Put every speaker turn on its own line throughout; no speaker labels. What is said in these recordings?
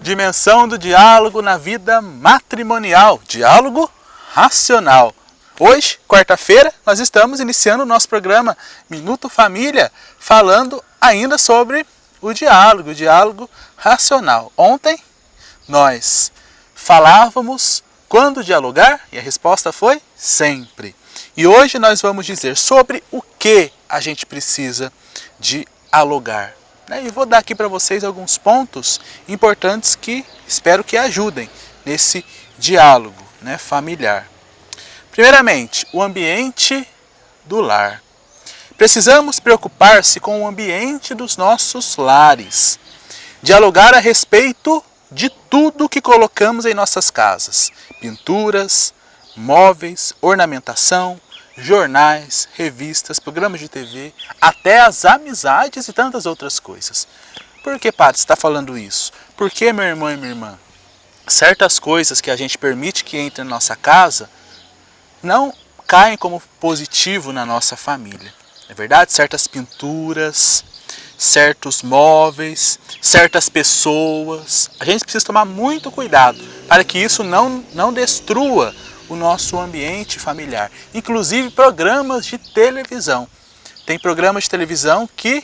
dimensão do diálogo na vida matrimonial, diálogo racional. Hoje, quarta-feira, nós estamos iniciando o nosso programa Minuto Família, falando ainda sobre o diálogo racional. Ontem, nós falávamos quando dialogar e a resposta foi sempre. E hoje nós vamos dizer sobre o que a gente precisa dialogar. E vou dar aqui para vocês alguns pontos importantes que espero que ajudem nesse diálogo familiar. Primeiramente, o ambiente do lar. Precisamos preocupar-se com o ambiente dos nossos lares. Dialogar a respeito de tudo que colocamos em nossas casas. Pinturas, móveis, ornamentação, jornais, revistas, programas de TV, até as amizades e tantas outras coisas. Por que, padre, você está falando isso? Por que, meu irmão e minha irmã? Certas coisas que a gente permite que entrem na nossa casa não caem como positivo na nossa família. É verdade? Certas pinturas, certos móveis, certas pessoas. A gente precisa tomar muito cuidado para que isso não destrua o nosso ambiente familiar. Inclusive programas de televisão. Tem programas de televisão que,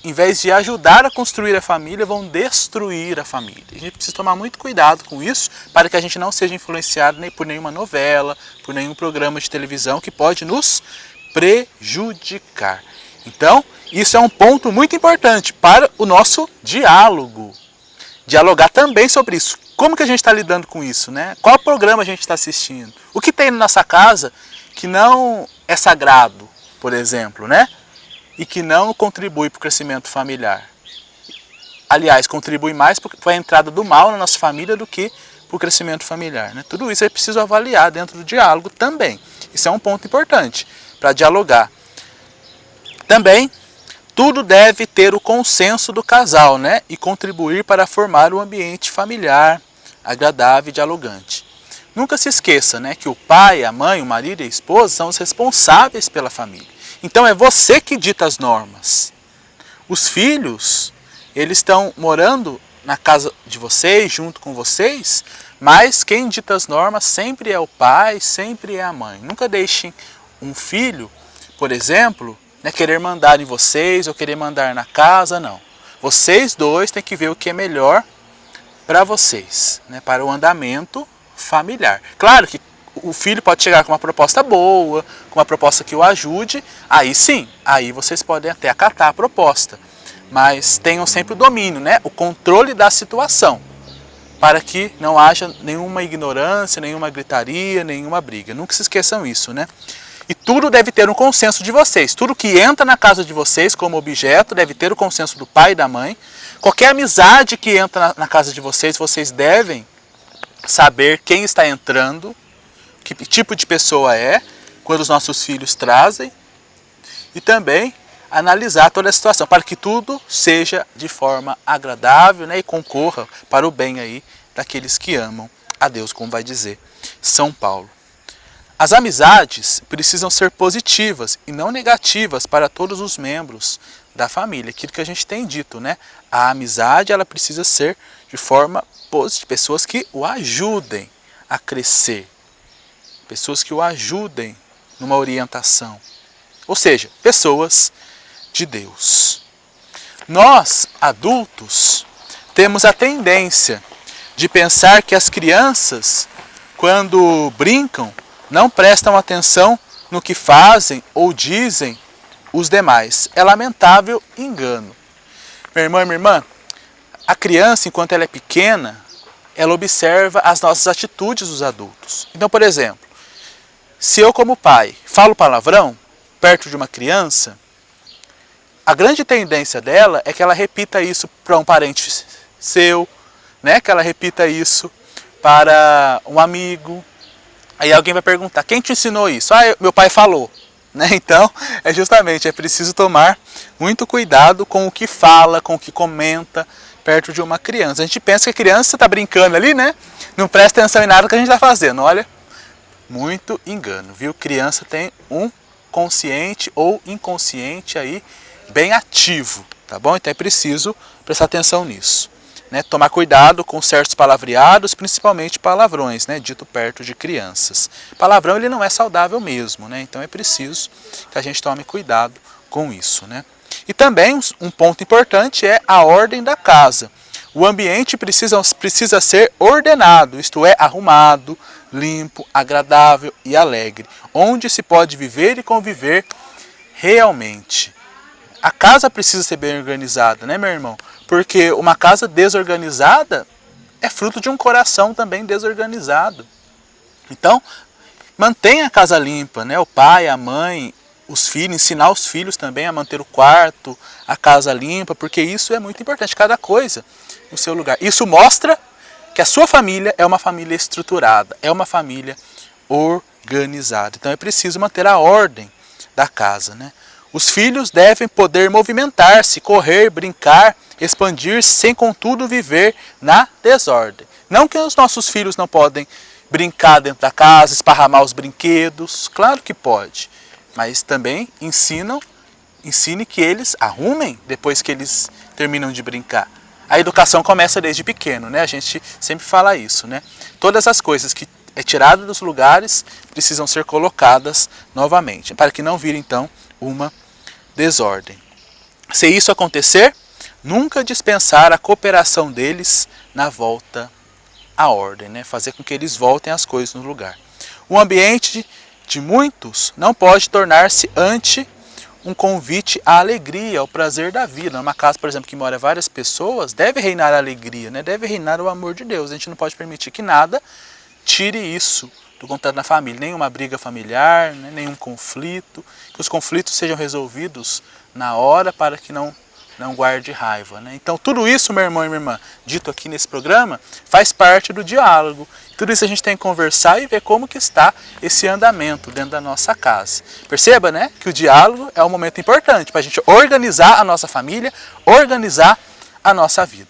em vez de ajudar a construir a família, vão destruir a família. A gente precisa tomar muito cuidado com isso para que a gente não seja influenciado nem por nenhuma novela, por nenhum programa de televisão que pode nos prejudicar. Então, isso é um ponto muito importante para o nosso diálogo. Dialogar também sobre isso. Como que a gente está lidando com isso, Qual programa a gente está assistindo? O que tem na nossa casa que não é sagrado, por exemplo, E que não contribui para o crescimento familiar. Aliás, contribui mais para a entrada do mal na nossa família do que para o crescimento familiar. Tudo isso é preciso avaliar dentro do diálogo também. Isso é um ponto importante para dialogar. Também, tudo deve ter o consenso do casal, e contribuir para formar um ambiente familiar agradável e dialogante. Nunca se esqueça, que o pai, a mãe, o marido e a esposa são os responsáveis pela família. Então é você que dita as normas. Os filhos, eles estão morando na casa de vocês, junto com vocês, mas quem dita as normas sempre é o pai, sempre é a mãe. Nunca deixem um filho, por exemplo, querer mandar em vocês ou querer mandar na casa, não. Vocês dois têm que ver o que é melhor para vocês, para o andamento familiar. Claro que o filho pode chegar com uma proposta boa, com uma proposta que o ajude, aí sim, aí vocês podem até acatar a proposta. Mas tenham sempre o domínio, o controle da situação, para que não haja nenhuma ignorância, nenhuma gritaria, nenhuma briga. Nunca se esqueçam isso, E tudo deve ter um consenso de vocês. Tudo que entra na casa de vocês como objeto deve ter o consenso do pai e da mãe. Qualquer amizade que entra na casa de vocês, vocês devem saber quem está entrando, que tipo de pessoa é, quando os nossos filhos trazem. E também analisar toda a situação, para que tudo seja de forma agradável e concorra para o bem aí daqueles que amam a Deus, como vai dizer São Paulo. As amizades precisam ser positivas e não negativas para todos os membros da família. Aquilo que a gente tem dito, A amizade, ela precisa ser de forma positiva. Pessoas que o ajudem a crescer. Pessoas que o ajudem numa orientação. Ou seja, pessoas de Deus. Nós, adultos, temos a tendência de pensar que as crianças, quando brincam, não prestam atenção no que fazem ou dizem os demais. É lamentável engano. Meu irmão e minha irmã, a criança, enquanto ela é pequena, ela observa as nossas atitudes dos adultos. Então, por exemplo, se eu como pai falo palavrão perto de uma criança, a grande tendência dela é que ela repita isso para um parente seu, que ela repita isso para um amigo. Aí alguém vai perguntar, quem te ensinou isso? Meu pai falou. Então, é preciso tomar muito cuidado com o que fala, com o que comenta perto de uma criança. A gente pensa que a criança está brincando ali, Não presta atenção em nada que a gente está fazendo. Olha, muito engano, viu? Criança tem um consciente ou inconsciente aí bem ativo, tá bom? Então é preciso prestar atenção nisso. né, tomar cuidado com certos palavreados, principalmente palavrões, né, dito perto de crianças. Palavrão ele não é saudável mesmo, né, então é preciso que a gente tome cuidado com isso, né. E também um ponto importante é a ordem da casa. O ambiente precisa ser ordenado, isto é, arrumado, limpo, agradável e alegre, onde se pode viver e conviver realmente. A casa precisa ser bem organizada, né, meu irmão? Porque uma casa desorganizada é fruto de um coração também desorganizado. Então, mantenha a casa limpa, né? O pai, a mãe, os filhos, ensinar os filhos também a manter o quarto, a casa limpa, porque isso é muito importante, cada coisa no seu lugar. Isso mostra que a sua família é uma família estruturada, é uma família organizada. Então é preciso manter a ordem da casa, né? Os filhos devem poder movimentar-se, correr, brincar, expandir-se, sem contudo viver na desordem. Não que os nossos filhos não podem brincar dentro da casa, esparramar os brinquedos, claro que pode, mas também ensine que eles arrumem depois que eles terminam de brincar. A educação começa desde pequeno, né? A gente sempre fala isso, né? Todas as coisas que é tirada dos lugares precisam ser colocadas novamente, para que não vire então uma desordem. Se isso acontecer, nunca dispensar a cooperação deles na volta à ordem, né? Fazer com que eles voltem as coisas no lugar. O ambiente de muitos não pode tornar-se ante um convite à alegria, ao prazer da vida. Numa casa, por exemplo, que mora várias pessoas, deve reinar a alegria, né? Deve reinar o amor de Deus. A gente não pode permitir que nada tire isso do contato na família, nenhuma briga familiar, né? Nenhum conflito, que os conflitos sejam resolvidos na hora para que não guarde raiva, né? Então tudo isso, meu irmão e minha irmã, dito aqui nesse programa, faz parte do diálogo. Tudo isso a gente tem que conversar e ver como que está esse andamento dentro da nossa casa. Perceba, né, que o diálogo é um momento importante para a gente organizar a nossa família, organizar a nossa vida.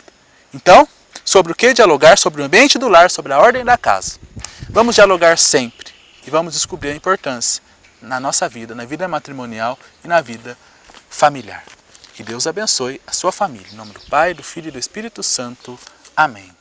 Então, sobre o que dialogar? Sobre o ambiente do lar, sobre a ordem da casa. Vamos dialogar sempre e vamos descobrir a importância na nossa vida, na vida matrimonial e na vida familiar. Que Deus abençoe a sua família. Em nome do Pai, do Filho e do Espírito Santo. Amém.